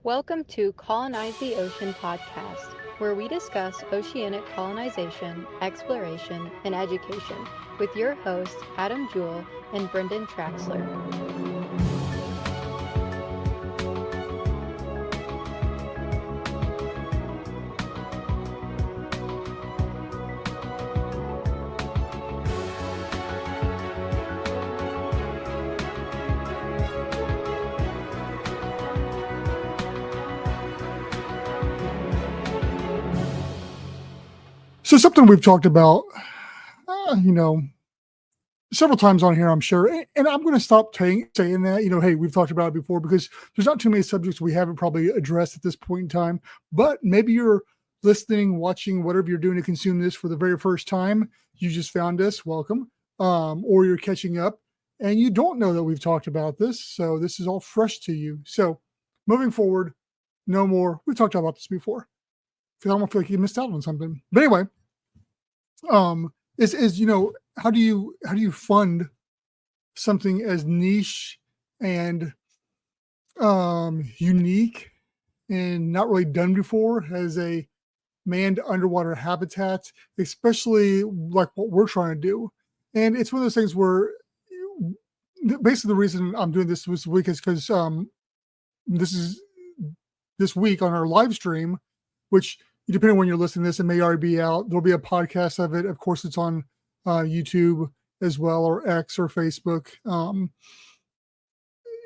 Welcome to Colonize the Ocean podcast, where we discuss oceanic colonization, exploration, and education with your hosts Adam Jewell and Brendon Traxler. So something we've talked about, several times on here, I'm sure, and I'm going to stop saying that, hey, we've talked about it before because there's not too many subjects we haven't probably addressed at this point in time. But maybe you're listening, watching, whatever you're doing to consume this for the very first time. You just found us, welcome, or you're catching up and you don't know that we've talked about this. So this is all fresh to you. So moving forward, no more. We've talked about this before because I don't feel like you missed out on something. But anyway, how do you fund something as niche and unique and not really done before as a manned underwater habitat, especially like what we're trying to do? And it's one of those things where basically the reason I'm doing this week is because this week on our live stream, which depending on when you're listening to this, it may already be out. There'll be a podcast of it. Of course, it's on YouTube as well, or X or Facebook.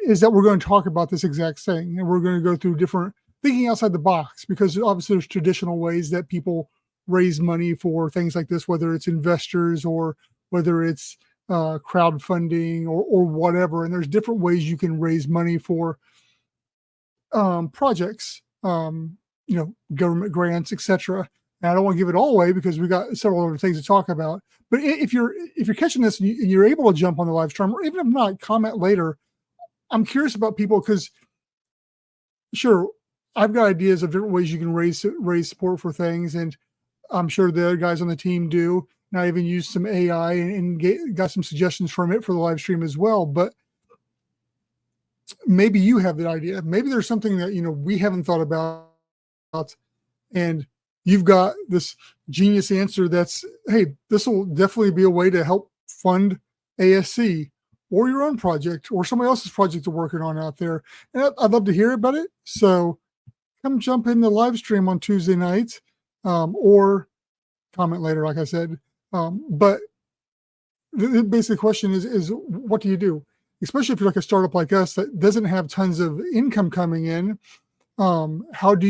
Is that we're going to talk about this exact thing, and we're going to go through different thinking outside the box, because obviously there's traditional ways that people raise money for things like this, whether it's investors or whether it's crowdfunding or whatever. And there's different ways you can raise money for projects. Government grants, etc. And I don't want to give it all away because we got several other things to talk about. But if you're catching this and you're able to jump on the live stream, or even if not, comment later. I'm curious about people because, sure, I've got ideas of different ways you can raise support for things, and I'm sure the other guys on the team do. And I even used some AI and got some suggestions from it for the live stream as well. But maybe you have that idea. Maybe there's something that we haven't thought about, and you've got this genius answer that's, hey, this will definitely be a way to help fund ASC or your own project or somebody else's project you're working on out there. And I'd love to hear about it. So come jump in the live stream on Tuesday night, or comment later, like I said. But the basic question is what do you do? Especially if you're like a startup like us that doesn't have tons of income coming in. What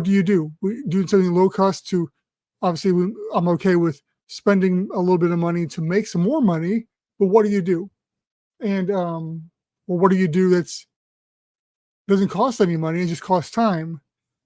do you do? We do something low cost to, obviously I'm okay with spending a little bit of money to make some more money, but what do you do? And, or what do you do that's doesn't cost any money and just costs time?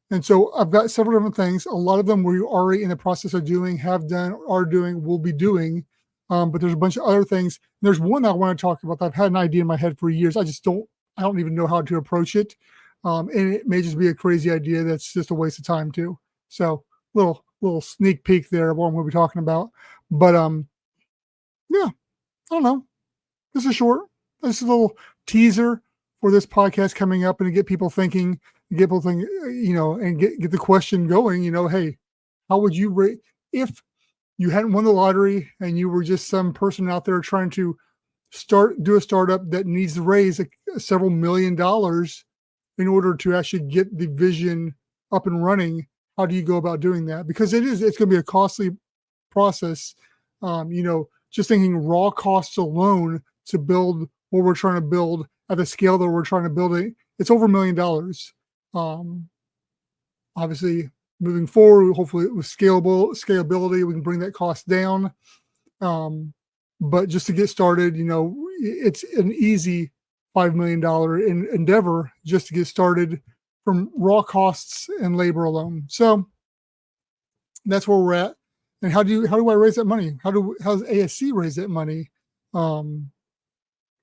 And so I've got several different things. A lot of them we're already in the process of doing, have done, are doing, will be doing. But there's a bunch of other things. There's one that I want to talk about that I've had an idea in my head for years. I don't even know how to approach it. And it may just be a crazy idea that's just a waste of time too. So little sneak peek there of what we'll be talking about. But yeah, I don't know. This is short. This is a little teaser for this podcast coming up, and to get people thinking, and get the question going. Hey, how would you rate if you hadn't won the lottery and you were just some person out there trying to do a startup that needs to raise several $1 million in order to actually get the vision up and running? How do you go about doing that? Because it's going to be a costly process. Just thinking raw costs alone to build what we're trying to build at the scale that we're trying to build it, it's over $1 million. Obviously, moving forward, hopefully with scalability, we can bring that cost down. But just to get started, it's an easy $5 million endeavor just to get started from raw costs and labor alone. So that's where we're at. And how do I raise that money? How does ASC raise that money?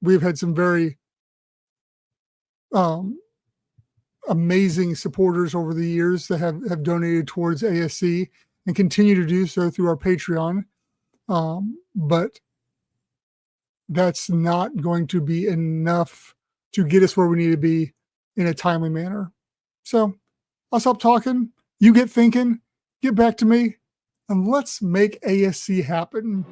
We've had some very amazing supporters over the years that have donated towards ASC and continue to do so through our Patreon. But that's not going to be enough to get us where we need to be in a timely manner. So I'll stop talking. You get thinking, get back to me, and let's make ASC happen.